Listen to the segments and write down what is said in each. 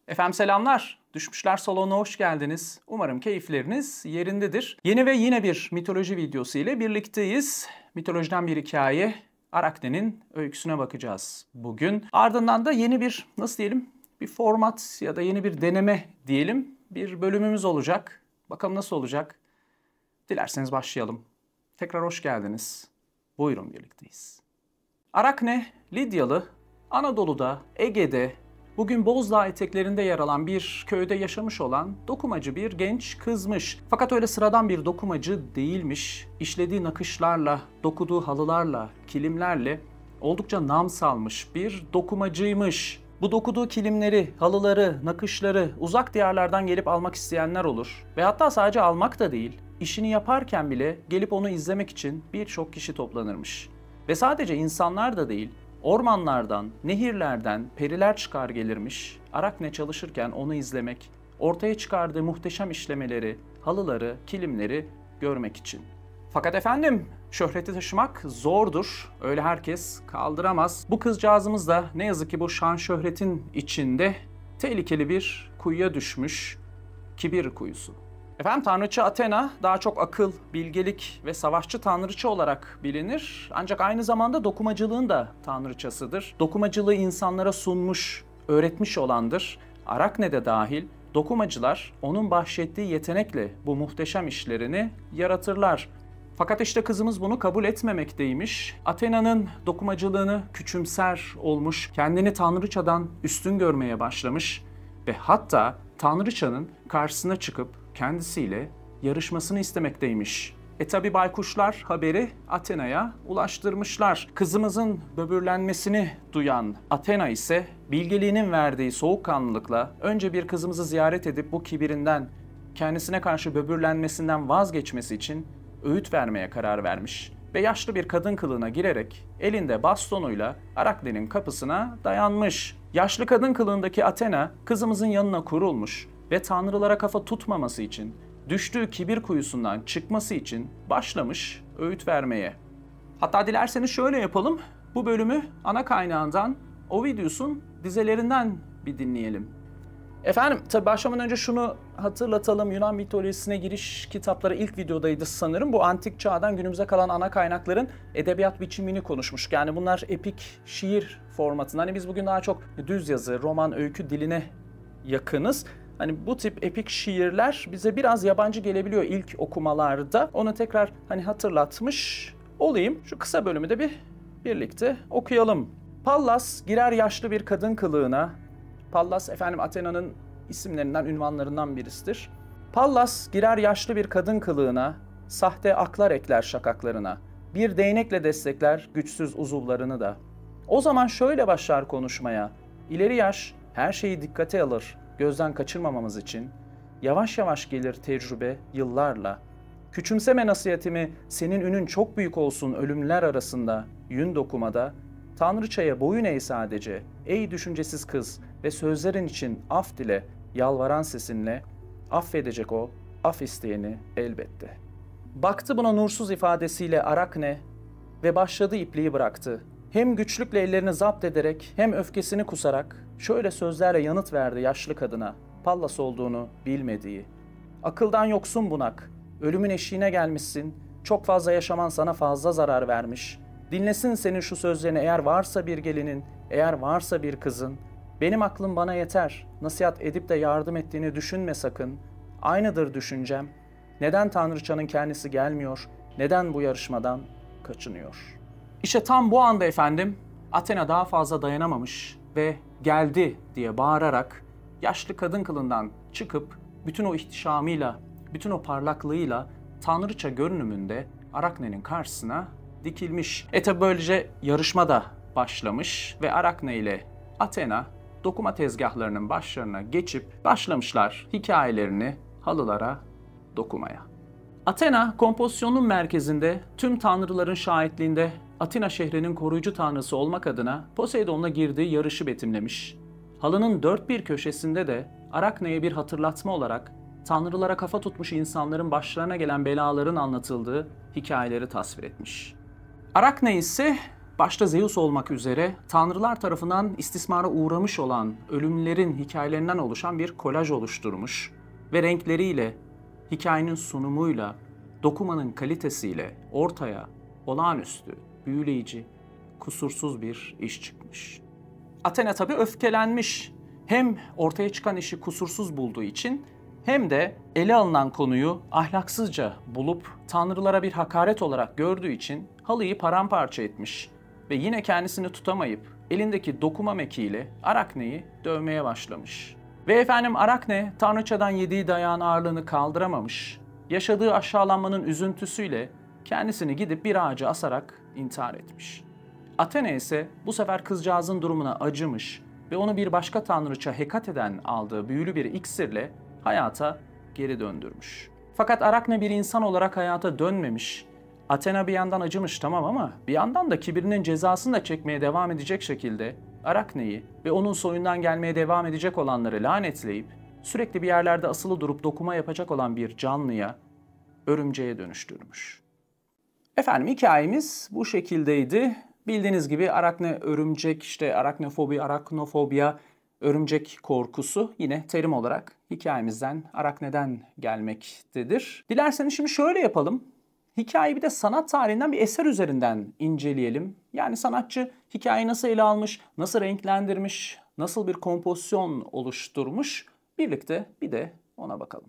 Efendim selamlar. Düşmüşler Salonu'na hoş geldiniz. Umarım keyifleriniz yerindedir. Yeni ve yine bir mitoloji videosu ile birlikteyiz. Mitolojiden bir hikaye, Arakne'nin öyküsüne bakacağız bugün. Ardından da yeni bir, nasıl diyelim, bir format ya da yeni bir deneme diyelim. Bir bölümümüz olacak. Bakalım nasıl olacak? Dilerseniz başlayalım. Tekrar hoş geldiniz. Buyurun birlikteyiz. Arakne, Lidyalı, Anadolu'da, Ege'de, bugün Bozdağ eteklerinde yer alan bir köyde yaşamış olan dokumacı bir genç kızmış. Fakat öyle sıradan bir dokumacı değilmiş. İşlediği nakışlarla, dokuduğu halılarla, kilimlerle oldukça nam salmış bir dokumacıymış. Bu dokuduğu kilimleri, halıları, nakışları uzak diyarlardan gelip almak isteyenler olur. Ve hatta sadece almak da değil, işini yaparken bile gelip onu izlemek için birçok kişi toplanırmış. Ve sadece insanlar da değil, ormanlardan, nehirlerden periler çıkar gelirmiş. Arakne çalışırken onu izlemek, ortaya çıkardığı muhteşem işlemeleri, halıları, kilimleri görmek için. Fakat efendim, şöhreti taşımak zordur. Öyle herkes kaldıramaz. Bu kızcağızımız da ne yazık ki bu şan şöhretin içinde tehlikeli bir kuyuya düşmüş. Kibir kuyusu. Efendim tanrıça Athena daha çok akıl, bilgelik ve savaşçı tanrıça olarak bilinir. Ancak aynı zamanda dokumacılığın da tanrıçasıdır. Dokumacılığı insanlara sunmuş, öğretmiş olandır. Arakne de dahil dokumacılar onun bahşettiği yetenekle bu muhteşem işlerini yaratırlar. Fakat işte kızımız bunu kabul etmemekteymiş. Athena'nın dokumacılığını küçümser olmuş, kendini tanrıçadan üstün görmeye başlamış ve hatta tanrıçanın karşısına çıkıp kendisiyle yarışmasını istemekteymiş. Tabi baykuşlar haberi Athena'ya ulaştırmışlar. Kızımızın böbürlenmesini duyan Athena ise bilgeliğinin verdiği soğukkanlılıkla önce bir kızımızı ziyaret edip bu kibirinden, kendisine karşı böbürlenmesinden vazgeçmesi için öğüt vermeye karar vermiş. Ve yaşlı bir kadın kılığına girerek elinde bastonuyla Arakne'nin kapısına dayanmış. Yaşlı kadın kılığındaki Athena kızımızın yanına kurulmuş ve tanrılara kafa tutmaması için, düştüğü kibir kuyusundan çıkması için başlamış öğüt vermeye. Hatta dilerseniz şöyle yapalım, bu bölümü ana kaynağından Ovidius'un dizelerinden bir dinleyelim. Efendim tabi başlamadan önce şunu hatırlatalım, Yunan mitolojisine giriş kitapları ilk videodaydı sanırım. Bu antik çağdan günümüze kalan ana kaynakların edebiyat biçimini konuşmuş. Yani bunlar epik şiir formatında. Hani biz bugün daha çok düz yazı, roman, öykü diline yakınız. Hani bu tip epik şiirler bize biraz yabancı gelebiliyor ilk okumalarda. Onu tekrar hatırlatmış olayım. Şu kısa bölümü de birlikte okuyalım. Pallas girer yaşlı bir kadın kılığına. Pallas efendim Athena'nın isimlerinden, ünvanlarından birisidir. Pallas girer yaşlı bir kadın kılığına, sahte aklar ekler şakaklarına. Bir değnekle destekler güçsüz uzuvlarını da. O zaman şöyle başlar konuşmaya. İleri yaş her şeyi dikkate alır. Gözden kaçırmamamız için yavaş yavaş gelir tecrübe yıllarla. Küçümseme nasihatimi, senin ünün çok büyük olsun ölümler arasında, yün dokumada. Tanrıçaya boyun eğ sadece, ey düşüncesiz kız ve sözlerin için af dile, yalvaran sesinle, affedecek o, af isteyeni elbette. Baktı buna nursuz ifadesiyle Arakne ve başladı ipliği bıraktı. Hem güçlükle ellerini zapt ederek hem öfkesini kusarak şöyle sözlerle yanıt verdi yaşlı kadına, Pallas olduğunu bilmediği. Akıldan yoksun bunak, ölümün eşiğine gelmişsin, çok fazla yaşaman sana fazla zarar vermiş. Dinlesin senin şu sözlerini eğer varsa bir gelinin, eğer varsa bir kızın. Benim aklım bana yeter, nasihat edip de yardım ettiğini düşünme sakın. Aynıdır düşüncem. Neden tanrıçanın kendisi gelmiyor, neden bu yarışmadan kaçınıyor? İşte tam bu anda efendim Athena daha fazla dayanamamış ve geldi diye bağırarak yaşlı kadın kılından çıkıp bütün o ihtişamıyla, bütün o parlaklığıyla tanrıça görünümünde Arakne'nin karşısına dikilmiş. Tabi böylece yarışma da başlamış ve Arakne ile Athena dokuma tezgahlarının başlarına geçip başlamışlar hikayelerini halılara dokumaya. Athena kompozisyonun merkezinde tüm tanrıların şahitliğinde Atina şehrinin koruyucu tanrısı olmak adına Poseidon'la girdiği yarışı betimlemiş. Halının dört bir köşesinde de Arakne'ye bir hatırlatma olarak tanrılara kafa tutmuş insanların başlarına gelen belaların anlatıldığı hikayeleri tasvir etmiş. Arakne ise başta Zeus olmak üzere tanrılar tarafından istismara uğramış olan ölümlerin hikayelerinden oluşan bir kolaj oluşturmuş ve renkleriyle, hikayenin sunumuyla, dokumanın kalitesiyle ortaya olağanüstü, büyüleyici, kusursuz bir iş çıkmış. Athena tabii öfkelenmiş. Hem ortaya çıkan işi kusursuz bulduğu için hem de ele alınan konuyu ahlaksızca bulup tanrılara bir hakaret olarak gördüğü için halıyı paramparça etmiş ve yine kendisini tutamayıp elindeki dokuma mekiğiyle Arakne'yi dövmeye başlamış. Ve efendim Arakne tanrıçadan yediği dayağın ağırlığını kaldıramamış, yaşadığı aşağılanmanın üzüntüsüyle kendisini gidip bir ağaca asarak intihar etmiş. Athena ise bu sefer kızcağızın durumuna acımış ve onu bir başka tanrıça Hekate'den aldığı büyülü bir iksirle hayata geri döndürmüş. Fakat Arakne bir insan olarak hayata dönmemiş. Athena bir yandan acımış tamam ama bir yandan da kibirinin cezasını da çekmeye devam edecek şekilde Arakne'yi ve onun soyundan gelmeye devam edecek olanları lanetleyip sürekli bir yerlerde asılı durup dokuma yapacak olan bir canlıya, örümceğe dönüştürmüş. Efendim hikayemiz bu şekildeydi. Bildiğiniz gibi Arakne örümcek, işte araknofobi, araknofobia, örümcek korkusu yine terim olarak hikayemizden, Arakne'den gelmektedir. Dilerseniz şimdi şöyle yapalım. Hikayeyi bir de sanat tarihinden bir eser üzerinden inceleyelim. Yani sanatçı hikayeyi nasıl ele almış, nasıl renklendirmiş, nasıl bir kompozisyon oluşturmuş. Birlikte bir de ona bakalım.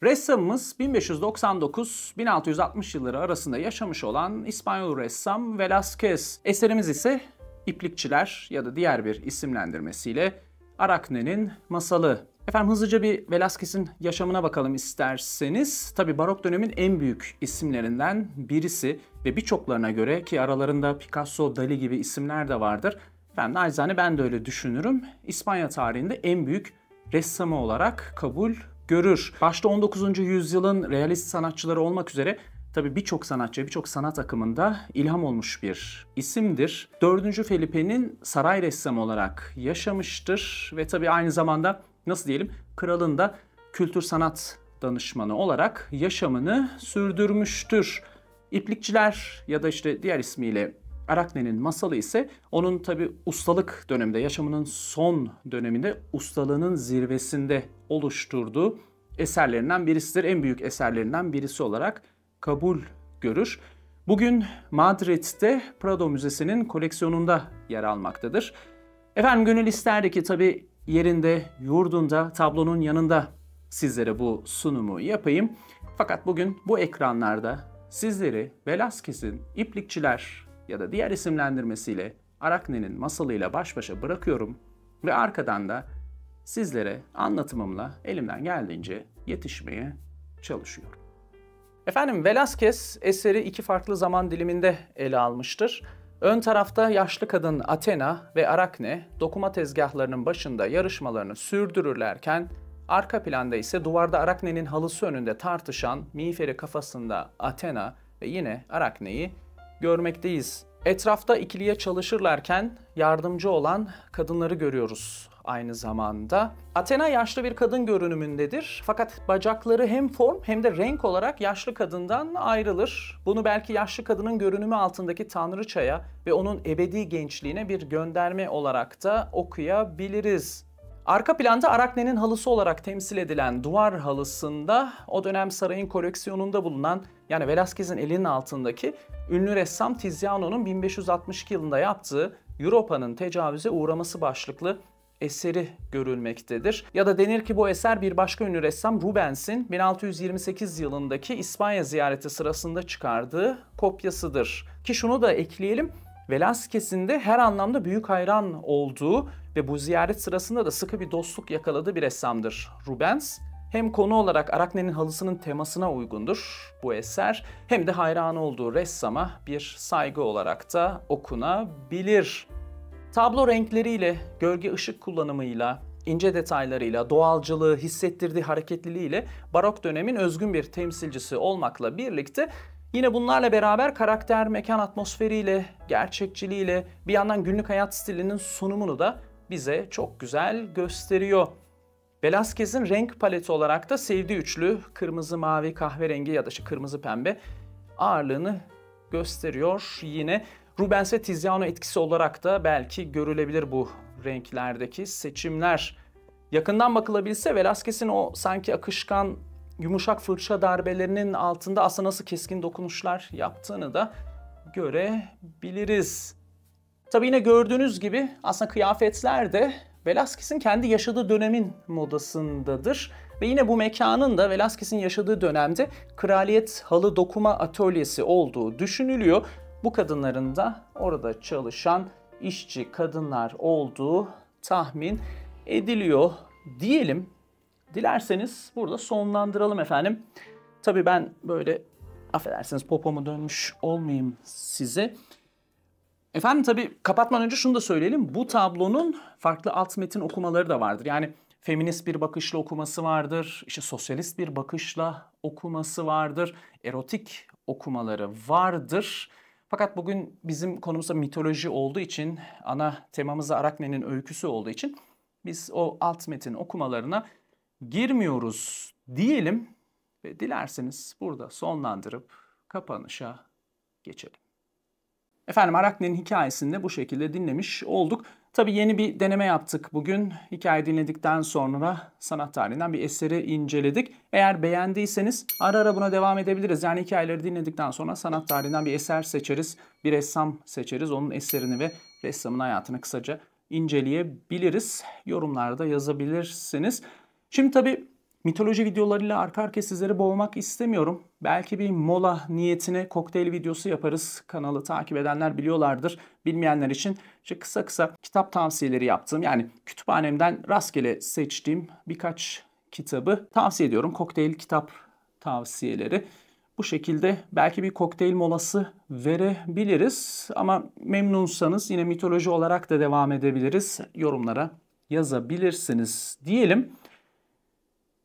Ressamımız 1599-1660 yılları arasında yaşamış olan İspanyol ressam Velázquez. Eserimiz ise İplikçiler ya da diğer bir isimlendirmesiyle Arakne'nin Masalı. Efendim hızlıca bir Velázquez'in yaşamına bakalım isterseniz. Tabii barok dönemin en büyük isimlerinden birisi ve birçoklarına göre ki aralarında Picasso, Dali gibi isimler de vardır. Efendim naçizane ben de öyle düşünürüm. İspanya tarihinde en büyük ressamı olarak kabul görür. Başta 19. yüzyılın realist sanatçıları olmak üzere tabii birçok sanatçı, birçok sanat akımında ilham olmuş bir isimdir. 4. Felipe'nin saray ressamı olarak yaşamıştır ve tabii aynı zamanda nasıl diyelim kralın da kültür sanat danışmanı olarak yaşamını sürdürmüştür. İplikçiler ya da işte diğer ismiyle Arakne'nin Masalı ise onun tabii ustalık döneminde, yaşamının son döneminde ustalığının zirvesinde oluşturduğu eserlerinden birisidir. En büyük eserlerinden birisi olarak kabul görür. Bugün Madrid'de Prado Müzesi'nin koleksiyonunda yer almaktadır. Efendim gönül isterdi ki tabii yerinde, yurdunda, tablonun yanında sizlere bu sunumu yapayım. Fakat bugün bu ekranlarda sizleri Velázquez'in İplikçiler ya da diğer isimlendirmesiyle Arakne'nin Masalıyla baş başa bırakıyorum ve arkadan da sizlere anlatımımla elimden geldiğince yetişmeye çalışıyorum. Efendim Velázquez eseri iki farklı zaman diliminde ele almıştır. Ön tarafta yaşlı kadın Athena ve Arakne dokuma tezgahlarının başında yarışmalarını sürdürürlerken arka planda ise duvarda Arakne'nin halısı önünde tartışan miğferi kafasında Athena ve yine Arakne'yi görmekteyiz. Etrafta ikiliye çalışırlarken yardımcı olan kadınları görüyoruz aynı zamanda. Athena yaşlı bir kadın görünümündedir. Fakat bacakları hem form hem de renk olarak yaşlı kadından ayrılır. Bunu belki yaşlı kadının görünümü altındaki tanrıçaya ve onun ebedi gençliğine bir gönderme olarak da okuyabiliriz. Arka planda Arakne'nin halısı olarak temsil edilen duvar halısında o dönem sarayın koleksiyonunda bulunan yani Velázquez'in elinin altındaki ünlü ressam Tiziano'nun 1562 yılında yaptığı Europa'nın tecavüze uğraması başlıklı eseri görülmektedir. Ya da denir ki bu eser bir başka ünlü ressam Rubens'in 1628 yılındaki İspanya ziyareti sırasında çıkardığı kopyasıdır. Ki şunu da ekleyelim, Velázquez'in de her anlamda büyük hayran olduğu ve bu ziyaret sırasında da sıkı bir dostluk yakaladığı bir ressamdır Rubens. Hem konu olarak Arakne'nin halısının temasına uygundur bu eser, hem de hayran olduğu ressama bir saygı olarak da okunabilir. Tablo renkleriyle, gölge ışık kullanımıyla, ince detaylarıyla, doğalcılığı, hissettirdiği hareketliliğiyle barok dönemin özgün bir temsilcisi olmakla birlikte yine bunlarla beraber karakter, mekan atmosferiyle, gerçekçiliğiyle bir yandan günlük hayat stilinin sunumunu da bize çok güzel gösteriyor. Velázquez'in renk paleti olarak da sevdiği üçlü kırmızı, mavi, kahverengi ya da kırmızı pembe ağırlığını gösteriyor yine. Rubens ve Tiziano etkisi olarak da belki görülebilir bu renklerdeki seçimler. Yakından bakılabilse Velázquez'in o sanki akışkan, yumuşak fırça darbelerinin altında aslında nasıl keskin dokunuşlar yaptığını da görebiliriz. Tabii yine gördüğünüz gibi aslında kıyafetler de Velázquez'in kendi yaşadığı dönemin modasındadır. Ve yine bu mekanın da Velázquez'in yaşadığı dönemde kraliyet halı dokuma atölyesi olduğu düşünülüyor. Bu kadınların da orada çalışan işçi kadınlar olduğu tahmin ediliyor diyelim. Dilerseniz burada sonlandıralım efendim. Tabii ben böyle affedersiniz popomu dönmüş olmayayım size. Efendim tabii kapatmadan önce şunu da söyleyelim. Bu tablonun farklı alt metin okumaları da vardır. Yani feminist bir bakışla okuması vardır. İşte sosyalist bir bakışla okuması vardır. Erotik okumaları vardır. Fakat bugün bizim konumuz da mitoloji olduğu için, ana temamız da Arakne'nin öyküsü olduğu için biz o alt metin okumalarına girmiyoruz diyelim ve dilerseniz burada sonlandırıp kapanışa geçelim. Efendim Arakne'nin hikayesini de bu şekilde dinlemiş olduk. Tabii yeni bir deneme yaptık bugün. Hikaye dinledikten sonra sanat tarihinden bir eseri inceledik. Eğer beğendiyseniz ara ara buna devam edebiliriz. Yani hikayeleri dinledikten sonra sanat tarihinden bir eser seçeriz. Bir ressam seçeriz. Onun eserini ve ressamın hayatını kısaca inceleyebiliriz. Yorumlarda yazabilirsiniz. Şimdi tabii mitoloji videolarıyla arka arkaya sizleri boğmak istemiyorum. Belki bir mola niyetine kokteyl videosu yaparız. Kanalı takip edenler biliyorlardır. Bilmeyenler için işte kısa kısa kitap tavsiyeleri yaptığım, yani kütüphanemden rastgele seçtiğim birkaç kitabı tavsiye ediyorum. Kokteyl kitap tavsiyeleri. Bu şekilde belki bir kokteyl molası verebiliriz. Ama memnunsanız yine mitoloji olarak da devam edebiliriz. Yorumlara yazabilirsiniz diyelim.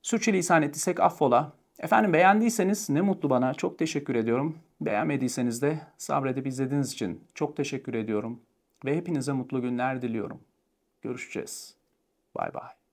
Sürçülisan ettiysek affola. Efendim beğendiyseniz ne mutlu bana. Çok teşekkür ediyorum. Beğenmediyseniz de sabredip izlediğiniz için çok teşekkür ediyorum. Ve hepinize mutlu günler diliyorum. Görüşeceğiz. Bay bay.